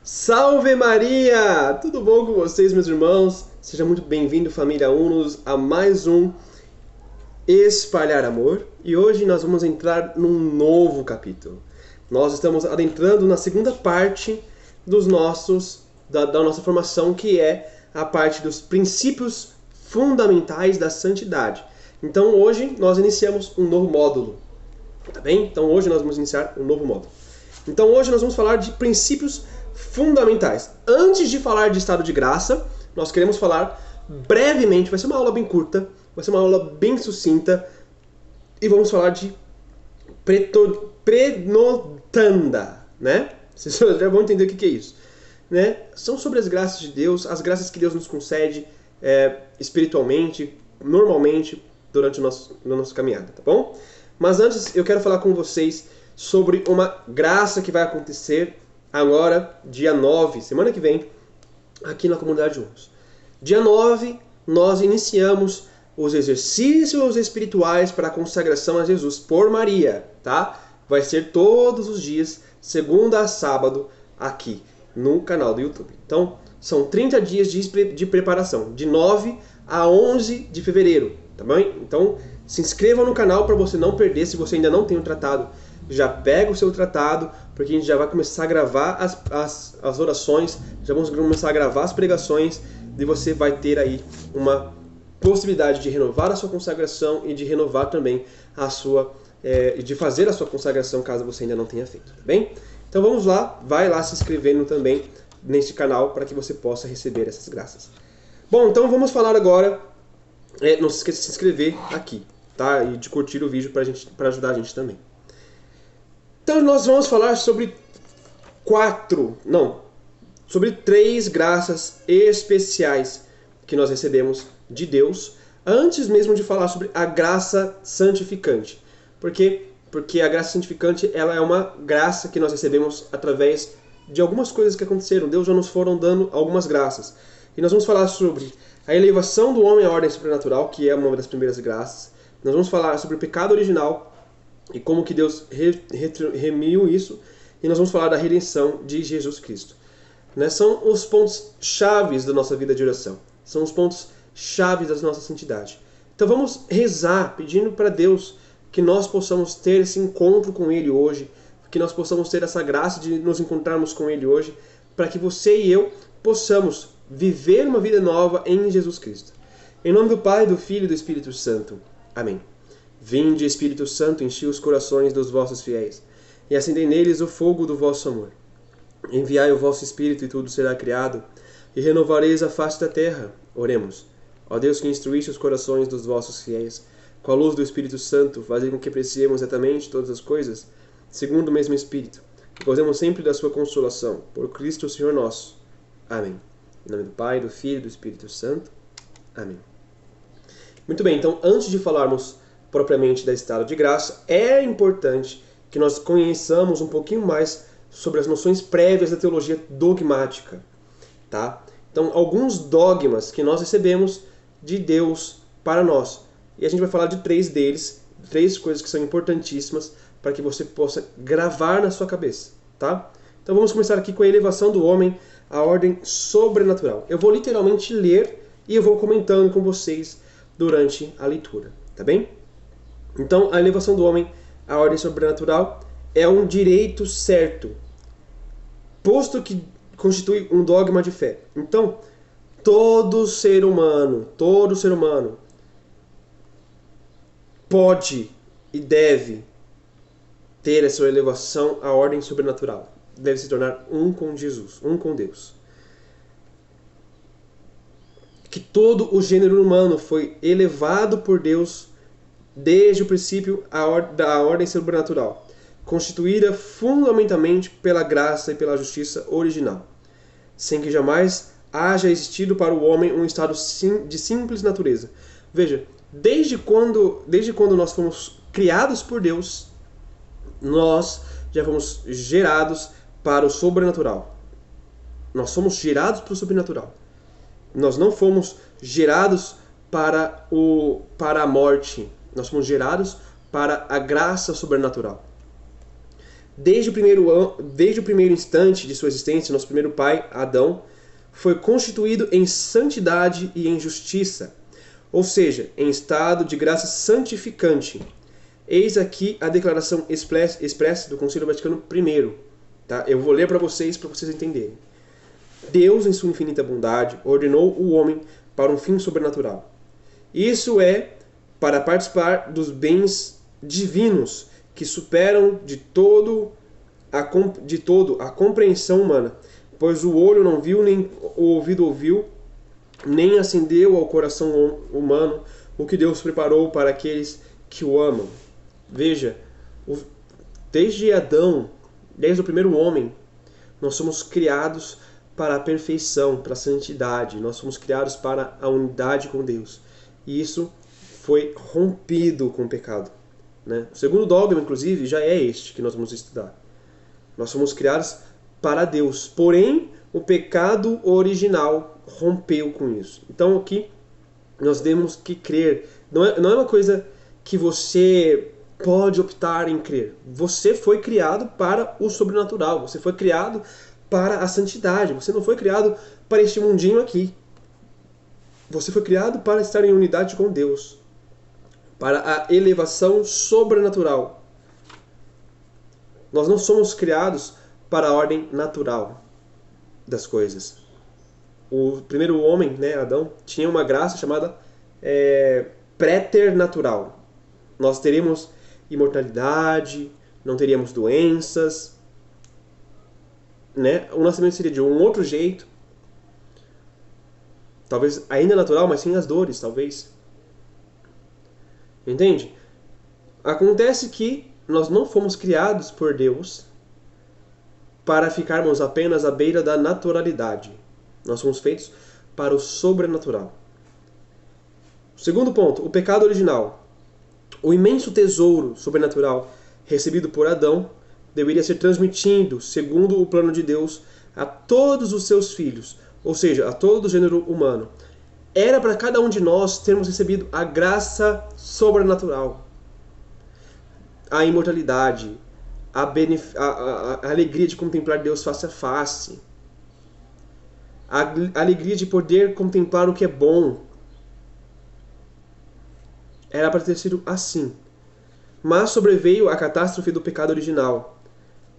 Salve Maria! Tudo bom com vocês, meus irmãos? Seja muito bem-vindo, família Unos, a mais um Espalhar Amor. E hoje nós vamos entrar num novo capítulo. Nós estamos adentrando na segunda parte da nossa formação, que é a parte dos princípios fundamentais da santidade. Então hoje nós iniciamos um novo módulo, tá bem? Então hoje nós vamos iniciar um novo módulo. Então hoje nós vamos falar de princípios fundamentais. Antes de falar de estado de graça, nós queremos falar brevemente, vai ser uma aula bem curta, vai ser uma aula bem sucinta, e vamos falar de prenotanda, né? Vocês já vão entender o que é isso, né? São sobre as graças de Deus, as graças que Deus nos concede espiritualmente, normalmente, durante a nossa caminhada, tá bom? Mas antes eu quero falar com vocês sobre uma graça que vai acontecer agora, dia 9, semana que vem, aqui na Comunidade Unos. Dia 9, nós iniciamos os exercícios espirituais para a consagração a Jesus por Maria, tá? Vai ser todos os dias, segunda a sábado, aqui no canal do YouTube. Então, são 30 dias de preparação, de 9 a 11 de fevereiro, tá bem? Então, se inscreva no canal para você não perder, se você ainda não tem o tratado. Já pega o seu tratado, porque a gente já vai começar a gravar as orações, já vamos começar a gravar as pregações, e você vai ter aí uma possibilidade de renovar a sua consagração e de renovar também de fazer a sua consagração caso você ainda não tenha feito, tá bem? Então vamos lá, vai lá se inscrevendo também neste canal para que você possa receber essas graças. Bom, então vamos falar agora, não se esqueça de se inscrever aqui, tá? E de curtir o vídeo para ajudar a gente também. Então nós vamos falar sobre três graças especiais que nós recebemos de Deus, antes mesmo de falar sobre a graça santificante. Por quê? Porque a graça santificante ela é uma graça que nós recebemos através de algumas coisas que aconteceram. Deus já nos foram dando algumas graças. E nós vamos falar sobre a elevação do homem à ordem sobrenatural, que é uma das primeiras graças. Nós vamos falar sobre o pecado original, e como que Deus remiu isso, e nós vamos falar da redenção de Jesus Cristo. São os pontos chaves da nossa vida de oração, são os pontos chaves da nossa santidade. Então vamos rezar, pedindo para Deus que nós possamos ter esse encontro com Ele hoje, que nós possamos ter essa graça de nos encontrarmos com Ele hoje, para que você e eu possamos viver uma vida nova em Jesus Cristo. Em nome do Pai, do Filho e do Espírito Santo. Amém. Vinde, Espírito Santo, enchi os corações dos vossos fiéis, e acendei neles o fogo do vosso amor. Enviai o vosso Espírito, e tudo será criado, e renovareis a face da terra. Oremos. Ó Deus, que instruíste os corações dos vossos fiéis, com a luz do Espírito Santo, fazei com que apreciemos exatamente todas as coisas, segundo o mesmo Espírito, e gozemos sempre da sua consolação, por Cristo Senhor nosso. Amém. Em nome do Pai, do Filho e do Espírito Santo. Amém. Muito bem, então, antes de falarmos propriamente da estado de graça, é importante que nós conheçamos um pouquinho mais sobre as noções prévias da teologia dogmática, tá? Então, alguns dogmas que nós recebemos de Deus para nós. E a gente vai falar de três deles, três coisas que são importantíssimas para que você possa gravar na sua cabeça, tá? Então vamos começar aqui com a elevação do homem à ordem sobrenatural. Eu vou literalmente ler e eu vou comentando com vocês durante a leitura, tá bem? Então, a elevação do homem à ordem sobrenatural é um direito certo, posto que constitui um dogma de fé. Então, todo ser humano pode e deve ter a sua elevação à ordem sobrenatural. Deve se tornar um com Jesus, um com Deus. Que todo o gênero humano foi elevado por Deus desde o princípio da ordem sobrenatural, constituída fundamentalmente pela graça e pela justiça original, sem que jamais haja existido para o homem um estado de simples natureza. Veja, desde quando nós fomos criados por Deus, nós já fomos gerados para o sobrenatural. Nós somos gerados para o sobrenatural. Nós não fomos gerados para a morte. Nós fomos gerados para a graça sobrenatural. desde o primeiro instante de sua existência, nosso primeiro pai, Adão, foi constituído em santidade e em justiça, ou seja, em estado de graça santificante. Eis aqui a declaração expressa do Concílio Vaticano I. Tá? Eu vou ler para vocês entenderem. Deus, em sua infinita bondade, ordenou o homem para um fim sobrenatural. Isso é para participar dos bens divinos que superam de todo a compreensão humana, pois o olho não viu, nem o ouvido ouviu, nem acendeu ao coração humano o que Deus preparou para aqueles que o amam. Veja, desde Adão, desde o primeiro homem, nós somos criados para a perfeição, para a santidade. Nós somos criados para a unidade com Deus. E isso foi rompido com o pecado. Né? O segundo dogma, inclusive, já é este que nós vamos estudar. Nós somos criados para Deus. Porém, o pecado original rompeu com isso. Então, aqui, nós temos que crer. Não é uma coisa que você pode optar em crer. Você foi criado para o sobrenatural. Você foi criado para a santidade. Você não foi criado para este mundinho aqui. Você foi criado para estar em unidade com Deus. Para a elevação sobrenatural. Nós não somos criados para a ordem natural das coisas. O primeiro homem, né, Adão, tinha uma graça chamada préternatural. Nós teríamos imortalidade, não teríamos doenças, né? O nascimento seria de um outro jeito, talvez ainda natural, mas sem as dores, talvez. Entende? Acontece que nós não fomos criados por Deus para ficarmos apenas à beira da naturalidade. Nós somos feitos para o sobrenatural. Segundo ponto, o pecado original. O imenso tesouro sobrenatural recebido por Adão deveria ser transmitido, segundo o plano de Deus, a todos os seus filhos, ou seja, a todo o gênero humano. Era para cada um de nós termos recebido a graça sobrenatural, a imortalidade, a alegria de contemplar Deus face a face, a alegria de poder contemplar o que é bom. Era para ter sido assim. Mas sobreveio a catástrofe do pecado original.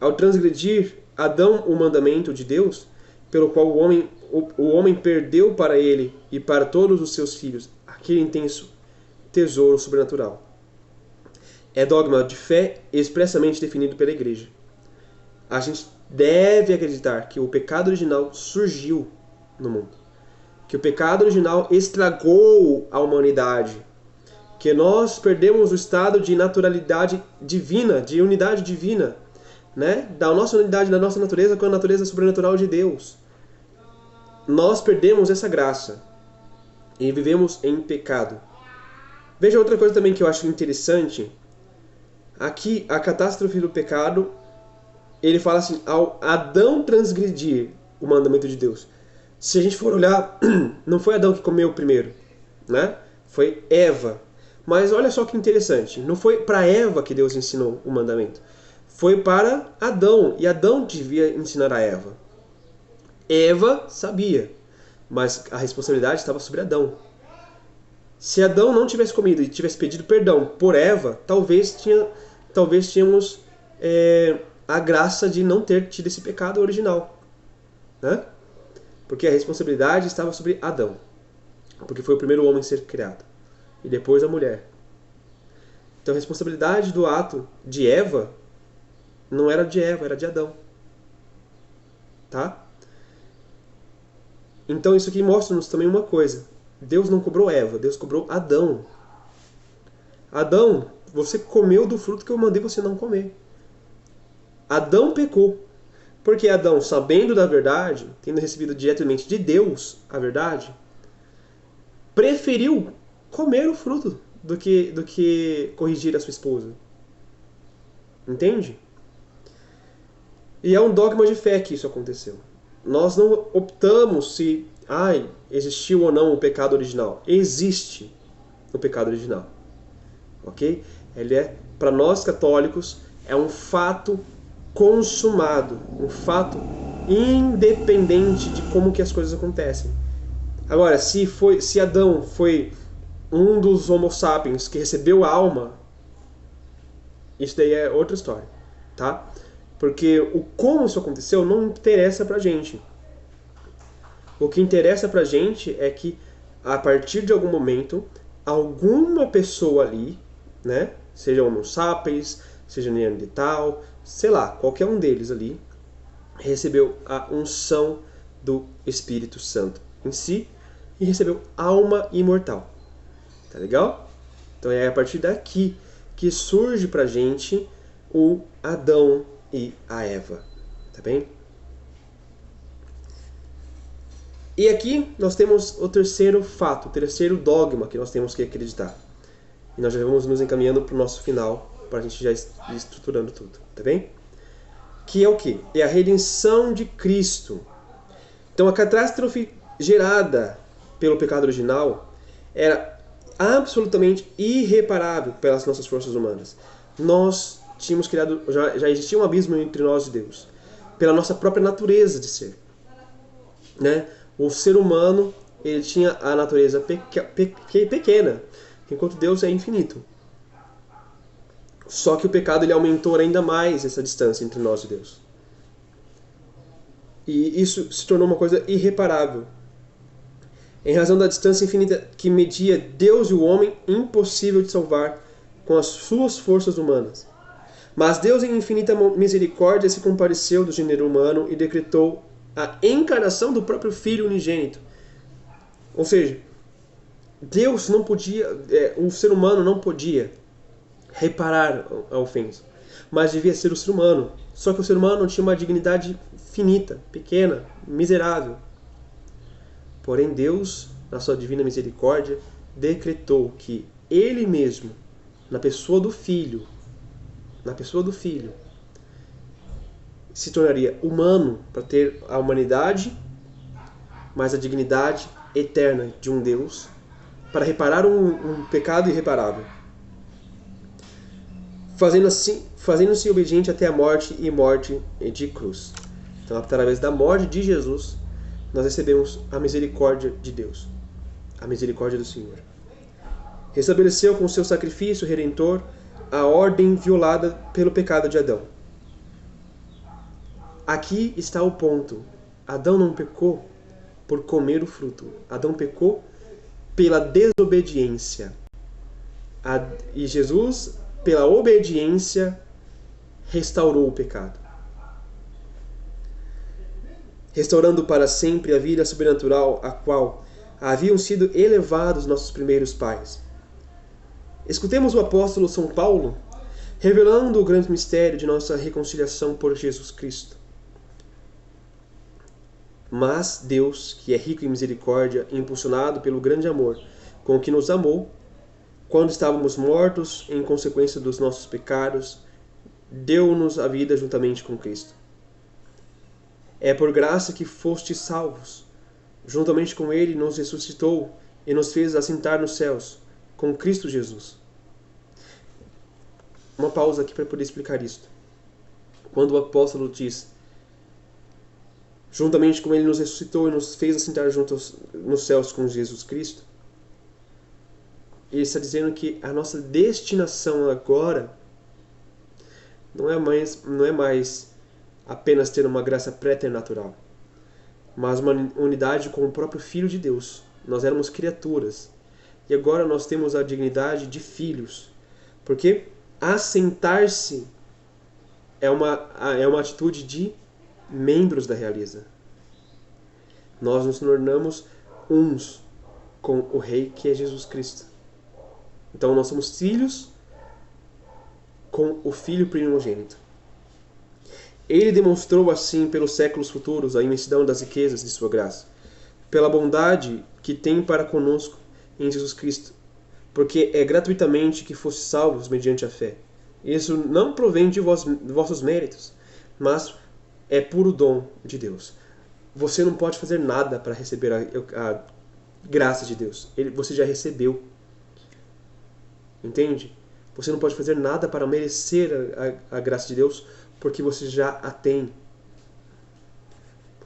Ao transgredir Adão o mandamento de Deus, pelo qual o homem perdeu para ele e para todos os seus filhos aquele intenso tesouro sobrenatural. É dogma de fé expressamente definido pela Igreja. A gente deve acreditar que o pecado original surgiu no mundo. Que o pecado original estragou a humanidade. Que nós perdemos o estado de naturalidade divina, de unidade divina, né? Da nossa unidade, da nossa natureza com a natureza sobrenatural de Deus. Nós perdemos essa graça e vivemos em pecado. Veja outra coisa também que eu acho interessante. Aqui, a catástrofe do pecado, ele fala assim, ao Adão transgredir o mandamento de Deus. Se a gente for olhar, não foi Adão que comeu primeiro, né? Foi Eva. Mas olha só que interessante, não foi para Eva que Deus ensinou o mandamento. Foi para Adão, e Adão devia ensinar a Eva. Eva sabia, mas a responsabilidade estava sobre Adão. Se Adão não tivesse comido e tivesse pedido perdão por Eva, talvez tínhamos a graça de não ter tido esse pecado original, né? Porque a responsabilidade estava sobre Adão, porque foi o primeiro homem a ser criado. E depois a mulher. Então a responsabilidade do ato de Eva não era de Eva, era de Adão. Tá? Então isso aqui mostra-nos também uma coisa. Deus não cobrou Eva, Deus cobrou Adão. Adão, você comeu do fruto que eu mandei você não comer. Adão pecou. Porque Adão, sabendo da verdade, tendo recebido diretamente de Deus a verdade, preferiu comer o fruto do que corrigir a sua esposa. Entende? E é um dogma de fé que isso aconteceu. Nós não optamos se existiu ou não o pecado original. Existe o pecado original. Ok? Ele para nós católicos, é um fato consumado, um fato independente de como que as coisas acontecem. Agora, se Adão foi um dos Homo sapiens que recebeu a alma, isso daí é outra história, tá? Porque o como isso aconteceu não interessa pra gente. O que interessa pra gente é que, a partir de algum momento, alguma pessoa ali, né, seja Homo sapiens, seja Neandertal, sei lá, qualquer um deles ali, recebeu a unção do Espírito Santo em si e recebeu alma imortal. Tá legal? Então é a partir daqui que surge pra gente o Adão e a Eva. Tá bem? E aqui nós temos o terceiro fato, o terceiro dogma que nós temos que acreditar. E nós já vamos nos encaminhando para o nosso final, para a gente já ir estruturando tudo, tá bem? Que é o quê? É a redenção de Cristo. Então a catástrofe gerada pelo pecado original era absolutamente irreparável pelas nossas forças humanas. Nós tínhamos criado, já existia um abismo entre nós e Deus, pela nossa própria natureza de ser, né? O ser humano, ele tinha a natureza pequena, enquanto Deus é infinito. Só que o pecado ele aumentou ainda mais essa distância entre nós e Deus. E isso se tornou uma coisa irreparável. Em razão da distância infinita que media Deus e o homem, impossível de salvar com as suas forças humanas. Mas Deus, em infinita misericórdia, se compadeceu do gênero humano e decretou a encarnação do próprio Filho unigênito. Ou seja, Deus não podia, o ser humano não podia reparar a ofensa, mas devia ser o ser humano. Só que o ser humano tinha uma dignidade finita, pequena, miserável. Porém, Deus, na sua divina misericórdia, decretou que Ele mesmo, na pessoa do Filho, se tornaria humano para ter a humanidade, mas a dignidade eterna de um Deus, para reparar um pecado irreparável. Fazendo-se obediente até a morte e morte de cruz. Então, através da morte de Jesus, nós recebemos a misericórdia de Deus, a misericórdia do Senhor. Restabeleceu com seu sacrifício redentor a ordem violada pelo pecado de Adão. Aqui está o ponto. Adão não pecou por comer o fruto. Adão pecou pela desobediência. E Jesus, pela obediência, restaurou o pecado, restaurando para sempre a vida sobrenatural a qual haviam sido elevados nossos primeiros pais. Escutemos o apóstolo São Paulo revelando o grande mistério de nossa reconciliação por Jesus Cristo. Mas Deus, que é rico em misericórdia, impulsionado pelo grande amor com que nos amou, quando estávamos mortos em consequência dos nossos pecados, deu-nos a vida juntamente com Cristo. É por graça que fostes salvos. Juntamente com Ele nos ressuscitou e nos fez assentar nos céus, com Cristo Jesus. Uma pausa aqui para poder explicar isto. Quando o apóstolo diz, juntamente com Ele nos ressuscitou e nos fez assentar juntos nos céus com Jesus Cristo, ele está dizendo que a nossa destinação agora não é mais apenas ter uma graça preternatural, mas uma unidade com o próprio Filho de Deus. Nós éramos criaturas e agora nós temos a dignidade de filhos, porque assentar-se é uma atitude de membros da realeza. Nós nos tornamos uns com o Rei que é Jesus Cristo. Então nós somos filhos com o Filho primogênito. Ele demonstrou assim pelos séculos futuros a imensidão das riquezas de sua graça, pela bondade que tem para conosco em Jesus Cristo, porque é gratuitamente que fostes salvos mediante a fé. Isso não provém de vossos méritos, mas é puro dom de Deus. Você não pode fazer nada para receber a graça de Deus. Você já recebeu. Entende? Você não pode fazer nada para merecer a graça de Deus, porque você já a tem.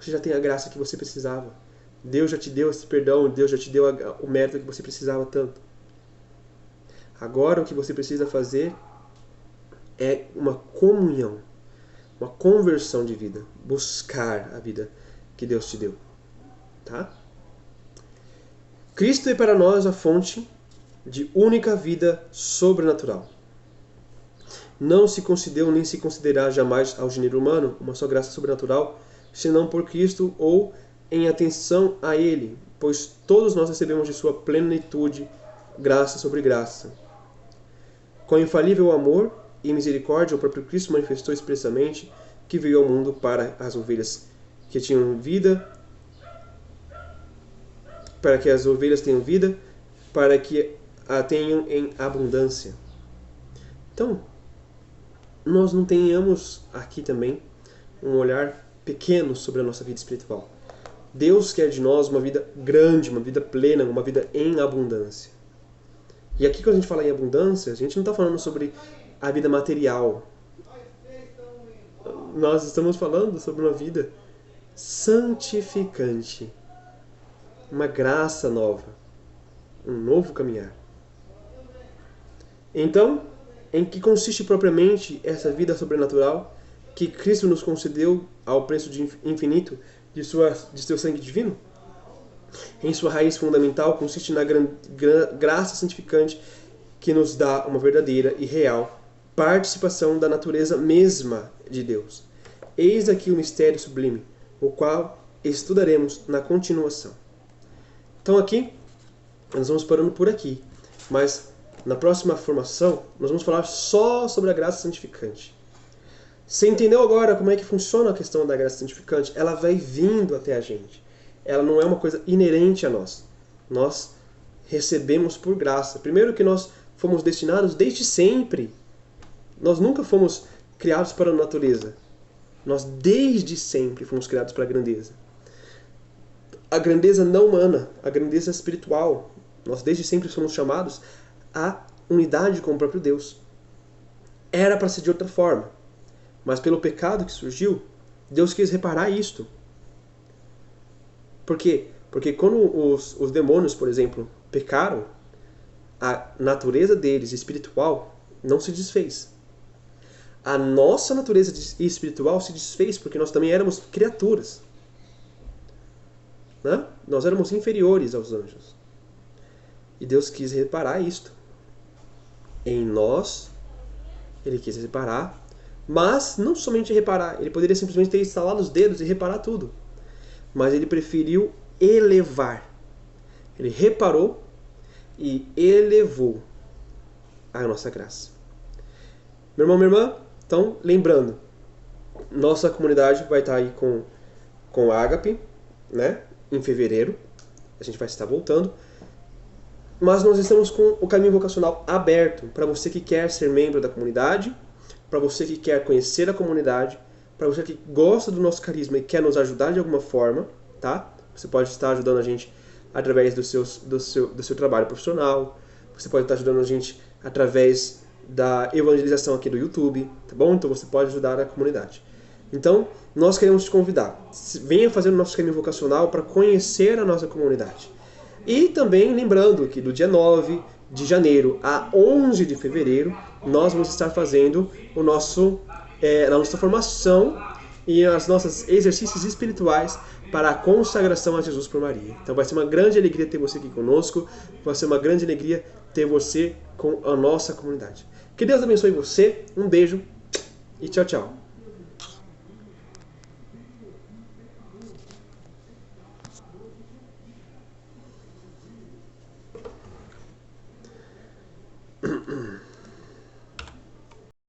Você já tem a graça que você precisava. Deus já te deu esse perdão, Deus já te deu o mérito que você precisava tanto. Agora o que você precisa fazer é uma comunhão, uma conversão de vida, buscar a vida que Deus te deu. Tá? Cristo é para nós a fonte de única vida sobrenatural. Não se concedeu nem se concederá jamais ao gênero humano uma só graça sobrenatural, senão por Cristo ou em atenção a Ele, pois todos nós recebemos de sua plenitude graça sobre graça. Com infalível amor e misericórdia, o próprio Cristo manifestou expressamente que veio ao mundo para as ovelhas que tinham vida, para que as ovelhas tenham vida, para que a tenham em abundância. Então, nós não tenhamos aqui também um olhar pequeno sobre a nossa vida espiritual. Deus quer de nós uma vida grande, uma vida plena, uma vida em abundância. E aqui quando a gente fala em abundância, a gente não está falando sobre a vida material. Nós estamos falando sobre uma vida santificante. Uma graça nova. Um novo caminhar. Então, em que consiste propriamente essa vida sobrenatural que Cristo nos concedeu ao preço infinito de seu sangue divino? Em sua raiz fundamental consiste na graça santificante que nos dá uma verdadeira e real participação da natureza mesma de Deus. Eis aqui o mistério sublime, o qual estudaremos na continuação. Então aqui, nós vamos parando por aqui, mas na próxima formação nós vamos falar só sobre a graça santificante. Você entendeu agora como é que funciona a questão da graça santificante? Ela vai vindo até a gente. Ela não é uma coisa inerente a nós. Nós recebemos por graça. Primeiro que nós fomos destinados desde sempre. Nós nunca fomos criados para a natureza. Nós desde sempre fomos criados para a grandeza. A grandeza não humana, a grandeza espiritual. Nós desde sempre somos chamados à unidade com o próprio Deus. Era para ser de outra forma. Mas pelo pecado que surgiu, Deus quis reparar isto. Por quê? Porque quando os demônios, por exemplo, pecaram, a natureza deles espiritual não se desfez. A nossa natureza espiritual se desfez porque nós também éramos criaturas. Né? Nós éramos inferiores aos anjos. E Deus quis reparar isto. Em nós, Ele quis reparar, mas não somente reparar. Ele poderia simplesmente ter instalado os dedos e reparar tudo. Mas Ele preferiu elevar. Ele reparou e elevou a nossa graça. Meu irmão, minha irmã, então, lembrando, nossa comunidade vai estar aí com a Ágape, né? Em fevereiro. A gente vai estar voltando. Mas nós estamos com o caminho vocacional aberto para você que quer ser membro da comunidade, para você que quer conhecer a comunidade, para você que gosta do nosso carisma e quer nos ajudar de alguma forma, tá? Você pode estar ajudando a gente através do seu trabalho profissional, você pode estar ajudando a gente através da evangelização aqui do YouTube, tá bom? Então você pode ajudar a comunidade. Então, nós queremos te convidar. Venha fazer o nosso caminho vocacional para conhecer a nossa comunidade. E também lembrando que do dia 9 de janeiro a 11 de fevereiro, nós vamos estar fazendo a nossa formação e os nossos exercícios espirituais para a consagração a Jesus por Maria. Então vai ser uma grande alegria ter você aqui conosco, vai ser uma grande alegria ter você com a nossa comunidade. Que Deus abençoe você, um beijo e tchau, tchau.